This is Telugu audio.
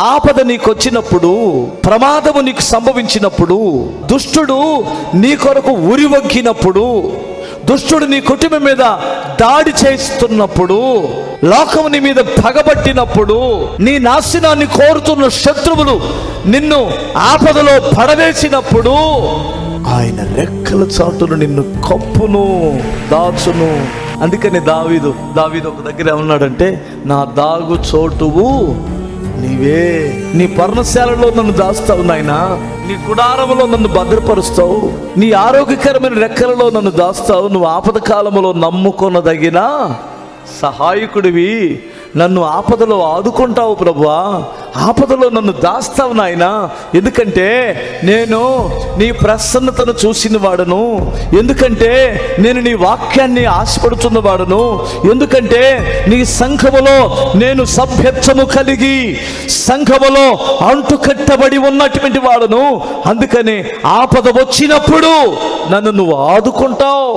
ఆపద నీకు వచ్చినప్పుడు, ప్రమాదము నీకు సంభవించినప్పుడు, దుష్టుడు నీ కొరకు ఉరివగ్గినప్పుడు, దుష్టుడు నీ కుటుంబం మీద దాడి చేస్తున్నప్పుడు, లోకము నీ మీద పగబట్టినప్పుడు, నీ నాశనాన్ని కోరుతున్న శత్రువులు నిన్ను ఆపదలో పడవేసినప్పుడు, ఆయన రెక్కల చాటును నిన్ను కప్పును, దాచును. అందుకని దావీదు ఒక దగ్గర ఏమన్నాడంటే, నా దాగు చోటువు నీవే. నీ పర్ణశాలలో నన్ను దాస్తావు నాయనా, నీ గుడారములో నన్ను భద్రపరుస్తావు, నీ ఆరోగ్యకరమైన రెక్కలలో నన్ను దాస్తావు. నువ్వు ఆపద కాలములో నమ్ముకొనదగిన సహాయకుడివి, నన్ను ఆపదలో ఆదుకుంటావు ప్రభువా, ఆపదలో నన్ను దాస్తావు నాయనా. ఎందుకంటే నేను నీ ప్రసన్నతను చూసిన వాడను, ఎందుకంటే నేను నీ వాక్యాన్ని ఆశపడుతున్న వాడను, ఎందుకంటే నీ సంఘములో నేను సభ్యత్వము కలిగి సంఘములో అంటుకట్టబడి ఉన్నటువంటి వాడను. అందుకని ఆపద వచ్చినప్పుడు నన్ను నువ్వు ఆదుకుంటావు.